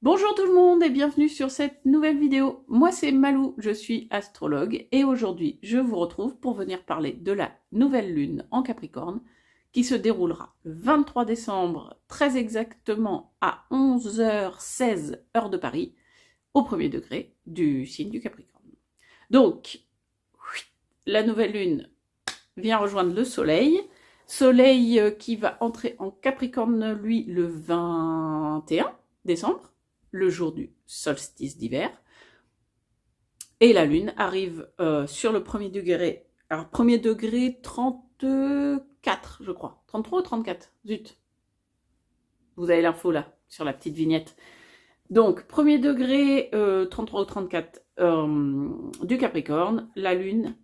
Bonjour tout le monde et bienvenue sur cette nouvelle vidéo. Moi c'est Malou, je suis astrologue et aujourd'hui je vous retrouve pour venir parler de la nouvelle lune en Capricorne qui se déroulera le 23 décembre très exactement à 11h16 heure de Paris au premier degré du signe du Capricorne. Donc la nouvelle lune vient rejoindre le soleil, soleil qui va entrer en Capricorne lui le 21 décembre, le jour du solstice d'hiver. Et la lune arrive sur le premier degré. Alors, premier degré 34, je crois. 33 ou 34 ? Zut. Vous avez l'info là, sur la petite vignette. Donc, premier degré 33 ou 34 du Capricorne, la lune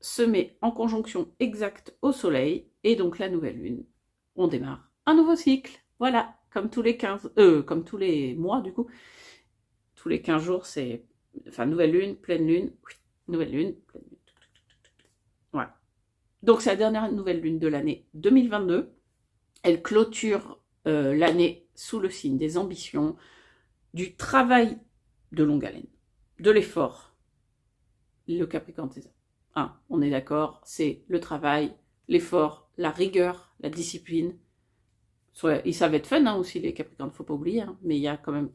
se met en conjonction exacte au soleil. Et donc, la nouvelle lune, on démarre un nouveau cycle. Voilà, comme tous les mois du coup. Tous les 15 jours, c'est nouvelle lune, pleine lune, nouvelle lune, pleine lune. Voilà. Donc c'est la dernière nouvelle lune de l'année 2022. Elle clôture l'année sous le signe des ambitions, du travail de longue haleine, de l'effort. Le Capricorne, c'est ça. On est d'accord, c'est le travail, l'effort, la rigueur, la discipline. Ils savent être fun aussi, les Capricornes, faut pas oublier, mais il y a quand même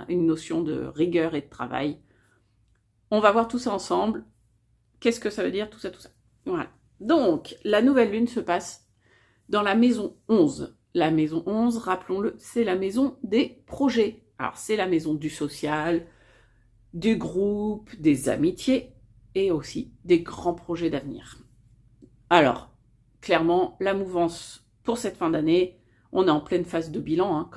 une notion de rigueur et de travail. On va voir tout ça ensemble. Qu'est-ce que ça veut dire, tout ça, tout ça. Voilà. Donc, la nouvelle lune se passe dans la maison 11. La maison 11, rappelons-le, c'est la maison des projets. Alors, c'est la maison du social, du groupe, des amitiés et aussi des grands projets d'avenir. Alors, clairement, la mouvance pour cette fin d'année, on est en pleine phase de bilan,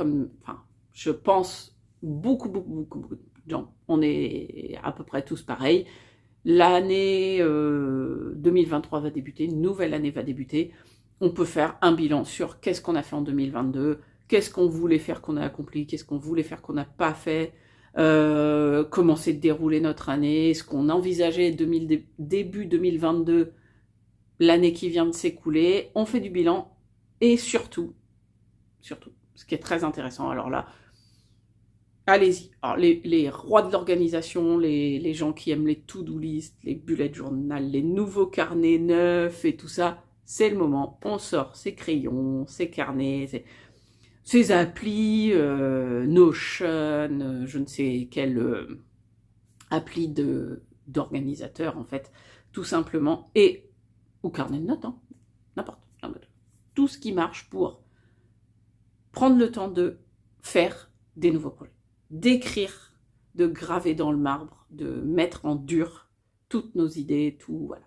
je pense beaucoup de gens. On est à peu près tous pareils. L'année 2023 va débuter, une nouvelle année va débuter. On peut faire un bilan sur qu'est-ce qu'on a fait en 2022, qu'est-ce qu'on voulait faire qu'on a accompli, qu'est-ce qu'on voulait faire qu'on n'a pas fait, comment s'est déroulée notre année, ce qu'on envisageait début 2022, l'année qui vient de s'écouler. On fait du bilan et surtout, ce qui est très intéressant, alors là, allez-y. Alors, les rois de l'organisation, les gens qui aiment les to-do list, les bullet journal, les nouveaux carnets neufs et tout ça, c'est le moment. On sort ses crayons, ses carnets, ses applis, Notion, je ne sais quelle appli d'organisateur en fait, tout simplement, ou carnet de notes, n'importe. Tout ce qui marche pour prendre le temps de faire des nouveaux projets. D'écrire, de graver dans le marbre, de mettre en dur toutes nos idées, tout, voilà.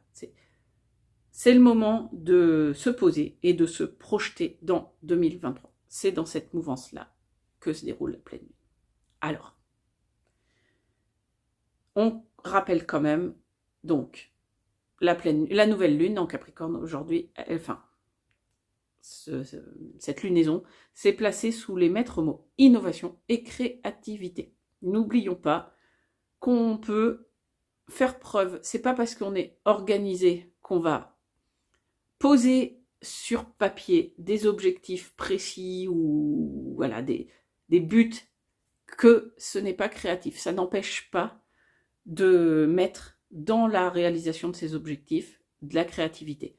C'est le moment de se poser et de se projeter dans 2023. C'est dans cette mouvance-là que se déroule la pleine lune. Alors, on rappelle quand même, donc, la nouvelle lune en Capricorne aujourd'hui, cette lunaison s'est placée sous les maîtres mots innovation et créativité. N'oublions pas qu'on peut faire preuve, c'est pas parce qu'on est organisé qu'on va poser sur papier des objectifs précis ou voilà, des buts, que ce n'est pas créatif. Ça n'empêche pas de mettre dans la réalisation de ces objectifs de la créativité.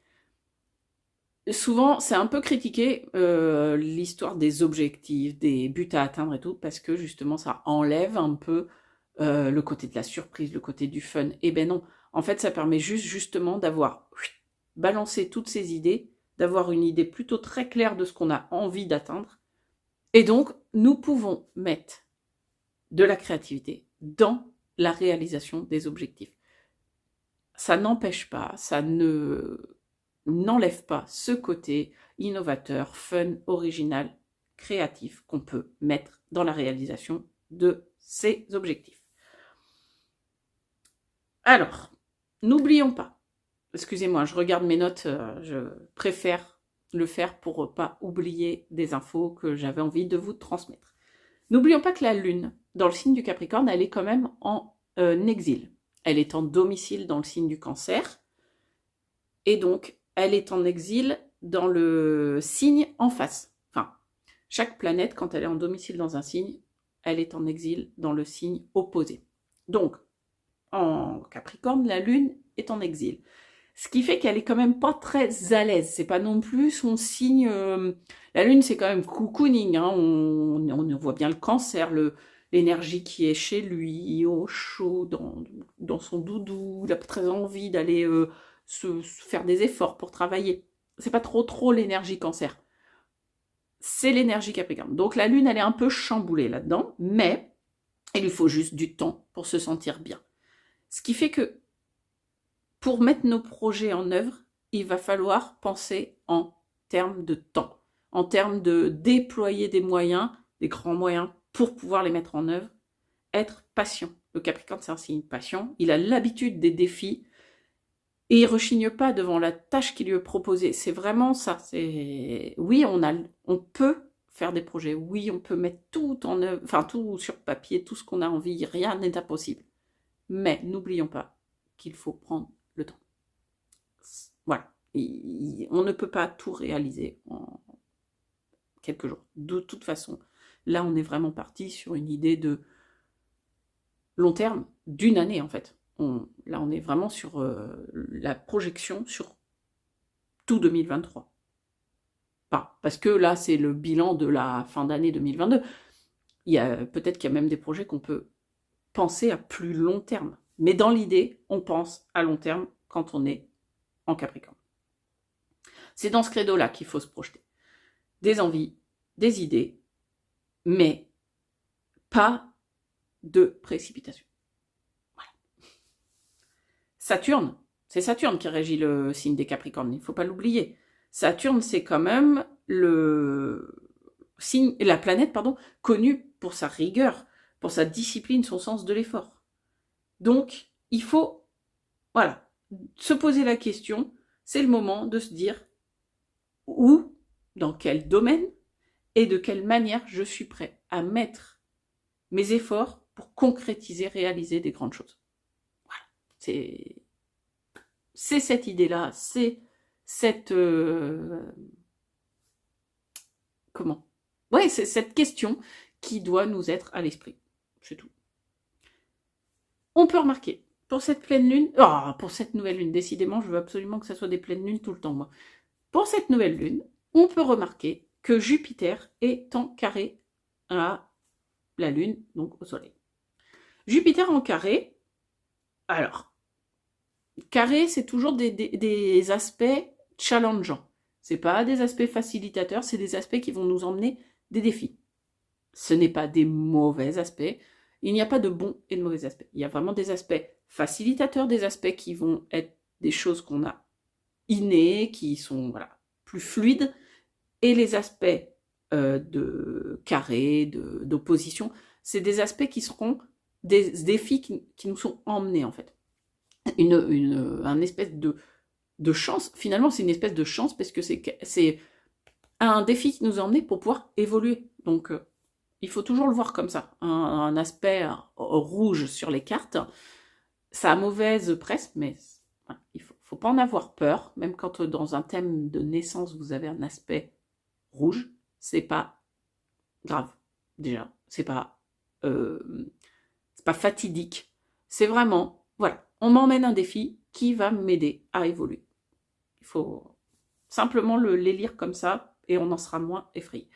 Souvent, c'est un peu critiqué l'histoire des objectifs, des buts à atteindre et tout, parce que justement, ça enlève un peu le côté de la surprise, le côté du fun. Eh ben non, en fait, ça permet justement d'avoir balancé toutes ces idées, d'avoir une idée plutôt très claire de ce qu'on a envie d'atteindre. Et donc, nous pouvons mettre de la créativité dans la réalisation des objectifs. Ça n'empêche pas, ça n'enlève pas ce côté innovateur, fun, original, créatif qu'on peut mettre dans la réalisation de ces objectifs. Alors, n'oublions pas, excusez-moi, je regarde mes notes, je préfère le faire pour ne pas oublier des infos que j'avais envie de vous transmettre. N'oublions pas que la Lune, dans le signe du Capricorne, elle est quand même en exil. Elle est en domicile dans le signe du Cancer, et donc elle est en exil dans le signe en face. Enfin, chaque planète, quand elle est en domicile dans un signe, elle est en exil dans le signe opposé. Donc, en Capricorne, la Lune est en exil. Ce qui fait qu'elle est quand même pas très à l'aise. C'est pas non plus son signe. La Lune, c'est quand même cocooning. Hein. On voit bien le Cancer, l'énergie qui est chez lui, au chaud, dans son doudou. Il a très envie d'aller se faire des efforts pour travailler. C'est pas trop l'énergie Cancer. C'est l'énergie Capricorne. Donc la Lune, elle est un peu chamboulée là-dedans, mais il lui faut juste du temps pour se sentir bien. Ce qui fait que pour mettre nos projets en œuvre, il va falloir penser en termes de temps, en termes de déployer des moyens, des grands moyens, pour pouvoir les mettre en œuvre. Être patient. Le Capricorne, c'est un signe patient. Il a l'habitude des défis et il rechigne pas devant la tâche qui lui est proposée. C'est vraiment ça. Oui, on peut faire des projets. Oui, on peut mettre tout en œuvre, enfin tout sur papier, tout ce qu'on a envie. Rien n'est impossible. Mais n'oublions pas qu'il faut prendre le temps. Voilà. On ne peut pas tout réaliser en quelques jours. De toute façon, là, on est vraiment parti sur une idée de long terme, d'une année en fait. Là, on est vraiment sur la projection sur tout 2023. Parce que là, c'est le bilan de la fin d'année 2022. Peut-être qu'il y a même des projets qu'on peut penser à plus long terme. Mais dans l'idée, on pense à long terme quand on est en Capricorne. C'est dans ce credo-là qu'il faut se projeter. Des envies, des idées, mais pas de précipitation. Voilà. Saturne, c'est Saturne qui régit le signe des Capricornes, il ne faut pas l'oublier. Saturne, c'est quand même la planète connue pour sa rigueur, pour sa discipline, son sens de l'effort. Donc, il faut se poser la question, c'est le moment de se dire où, dans quel domaine et de quelle manière je suis prêt à mettre mes efforts pour concrétiser, réaliser des grandes choses. Voilà. C'est cette idée-là, c'est cette... c'est cette question qui doit nous être à l'esprit. C'est tout. On peut remarquer, pour cette pleine lune... pour cette nouvelle lune, décidément, je veux absolument que ça soit des pleines lunes tout le temps, moi. Pour cette nouvelle lune, on peut remarquer que Jupiter est en carré à la Lune, donc au Soleil. Jupiter en carré, alors, carré, c'est toujours des aspects challengeants. C'est pas des aspects facilitateurs, c'est des aspects qui vont nous emmener des défis. Ce n'est pas des mauvais aspects. Il n'y a pas de bons et de mauvais aspects. Il y a vraiment des aspects facilitateurs, des aspects qui vont être des choses qu'on a innées, qui sont plus fluides, et les aspects de carré, d'opposition, c'est des aspects qui seront des défis qui nous sont emmenés en fait. Un espèce de chance, finalement c'est une espèce de chance parce que c'est un défi qui nous a emmenés pour pouvoir évoluer. Donc il faut toujours le voir comme ça. Un aspect rouge sur les cartes, ça a mauvaise presse, mais il faut pas en avoir peur, même quand dans un thème de naissance vous avez un aspect rouge, c'est pas grave, déjà, c'est pas fatidique, c'est vraiment, on m'emmène un défi qui va m'aider à évoluer. Il faut simplement les lire comme ça, et on en sera moins effrayé.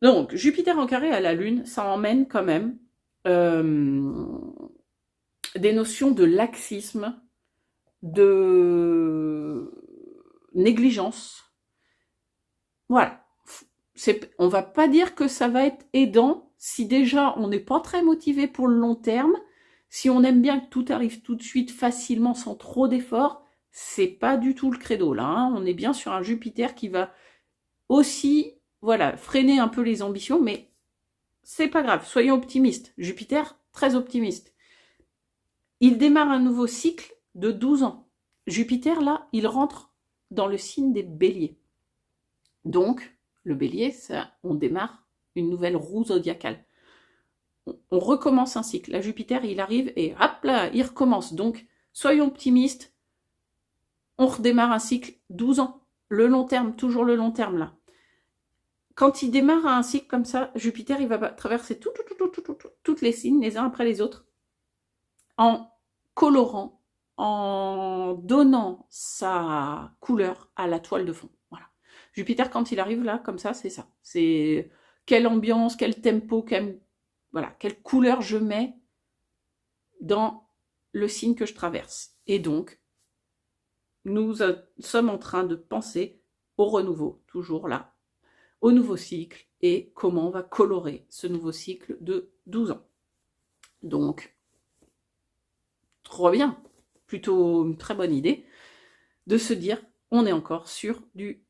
Donc, Jupiter en carré à la Lune, ça emmène quand même des notions de laxisme, de négligence. Voilà. On va pas dire que ça va être aidant si déjà on n'est pas très motivé pour le long terme, si on aime bien que tout arrive tout de suite facilement sans trop d'efforts, c'est pas du tout le credo là. Hein. On est bien sur un Jupiter qui va aussi freiner un peu les ambitions, mais c'est pas grave, soyons optimistes. Jupiter, très optimiste. Il démarre un nouveau cycle de 12 ans. Jupiter, là, il rentre dans le signe des béliers. Donc, le bélier, on démarre une nouvelle roue zodiacale. On recommence un cycle. Là, Jupiter, il arrive et hop là, il recommence. Donc, soyons optimistes. On redémarre un cycle 12 ans. Le long terme, toujours le long terme, là. quand il démarre un cycle comme ça, Jupiter, il va traverser toutes les signes, les uns après les autres, en colorant, en donnant sa couleur à la toile de fond. Voilà. Jupiter, quand il arrive là, comme ça, c'est ça. C'est quelle ambiance, quel tempo, voilà, quelle couleur je mets dans le signe que je traverse. Et donc, nous sommes en train de penser au renouveau, toujours là, au nouveau cycle, et comment on va colorer ce nouveau cycle de 12 ans. Donc, trop bien, plutôt une très bonne idée, de se dire, on est encore sur du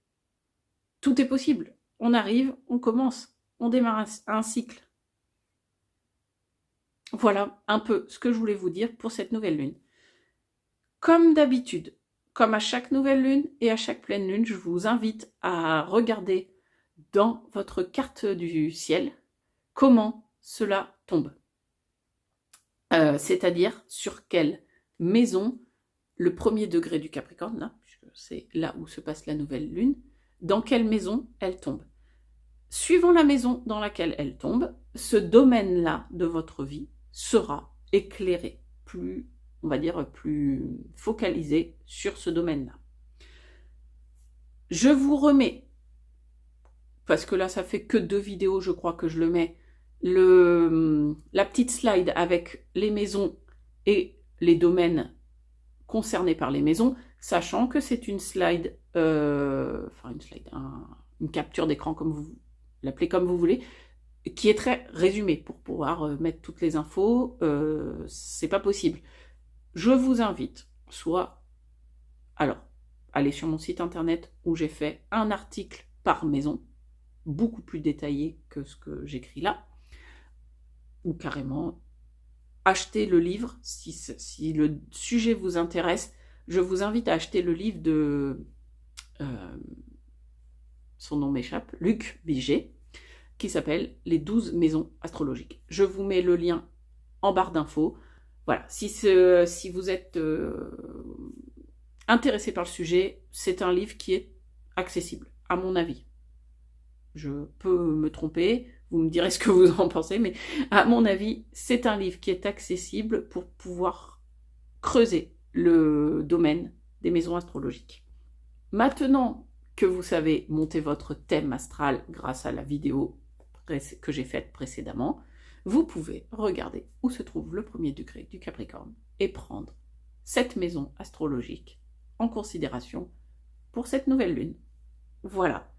tout est possible. On arrive, on commence, on démarre un cycle. Voilà un peu ce que je voulais vous dire pour cette nouvelle lune. Comme d'habitude, comme à chaque nouvelle lune et à chaque pleine lune, je vous invite à regarder dans votre carte du ciel comment cela tombe. C'est-à-dire sur quelle maison, le premier degré du Capricorne, là, puisque c'est là où se passe la nouvelle lune, dans quelle maison elle tombe. Suivant la maison dans laquelle elle tombe, ce domaine-là de votre vie sera éclairé, plus, on va dire, plus focalisé sur ce domaine-là. Je vous remets, parce que là ça fait que 2 vidéos, je crois que je le mets, la petite slide avec les maisons et les domaines concernés par les maisons, sachant que c'est une slide, une capture d'écran, comme vous l'appelez comme vous voulez, qui est très résumée pour pouvoir mettre toutes les infos. C'est pas possible. Je vous invite, alors, allez sur mon site internet où j'ai fait un article par maison, beaucoup plus détaillé que ce que j'écris là, ou carrément acheter le livre, si le sujet vous intéresse, je vous invite à acheter le livre de, son nom m'échappe, Luc Biget, qui s'appelle « Les 12 maisons astrologiques ». Je vous mets le lien en barre d'infos. Voilà, si vous êtes intéressé par le sujet, c'est un livre qui est accessible, à mon avis. Je peux me tromper, vous me direz ce que vous en pensez, mais à mon avis, c'est un livre qui est accessible pour pouvoir creuser le domaine des maisons astrologiques. Maintenant que vous savez monter votre thème astral grâce à la vidéo que j'ai faite précédemment, vous pouvez regarder où se trouve le premier degré du Capricorne et prendre cette maison astrologique en considération pour cette nouvelle lune. Voilà.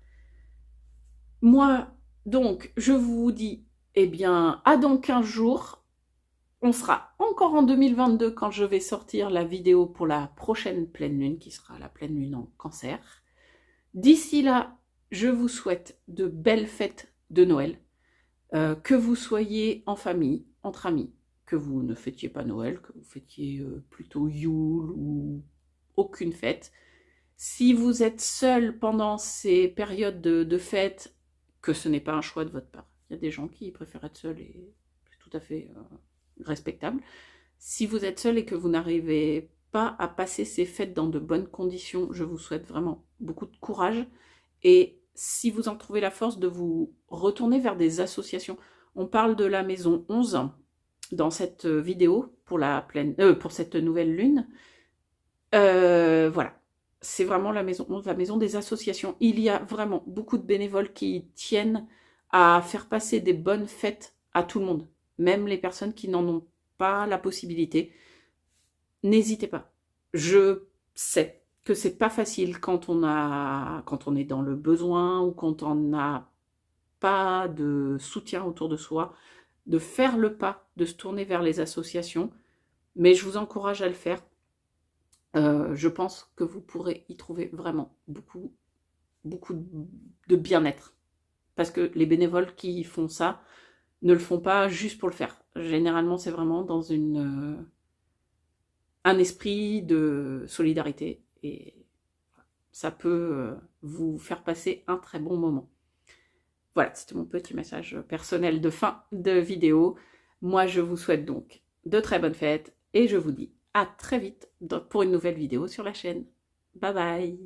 Moi, donc, je vous dis, eh bien, à dans 15 jours, on sera encore en 2022 quand je vais sortir la vidéo pour la prochaine pleine lune, qui sera la pleine lune en Cancer. D'ici là, je vous souhaite de belles fêtes de Noël, que vous soyez en famille, entre amis, que vous ne fêtiez pas Noël, que vous fêtiez plutôt Yule ou aucune fête. Si vous êtes seul pendant ces périodes de fête, que ce n'est pas un choix de votre part. Il y a des gens qui préfèrent être seuls et c'est tout à fait respectable. Si vous êtes seul et que vous n'arrivez pas à passer ces fêtes dans de bonnes conditions, je vous souhaite vraiment beaucoup de courage. Et si vous en trouvez la force, de vous retourner vers des associations. On parle de la maison 11 dans cette vidéo pour cette nouvelle lune. Voilà. C'est vraiment la maison 11, la maison des associations. Il y a vraiment beaucoup de bénévoles qui tiennent à faire passer des bonnes fêtes à tout le monde, même les personnes qui n'en ont pas la possibilité. N'hésitez pas. Je sais que c'est pas facile quand on est dans le besoin ou quand on n'a pas de soutien autour de soi, de faire le pas, de se tourner vers les associations, mais je vous encourage à le faire. Je pense que vous pourrez y trouver vraiment beaucoup de bien-être. Parce que les bénévoles qui font ça ne le font pas juste pour le faire. Généralement, c'est vraiment dans un esprit de solidarité. Et ça peut vous faire passer un très bon moment. Voilà, c'était mon petit message personnel de fin de vidéo. Moi, je vous souhaite donc de très bonnes fêtes et je vous dis à très vite pour une nouvelle vidéo sur la chaîne. Bye bye!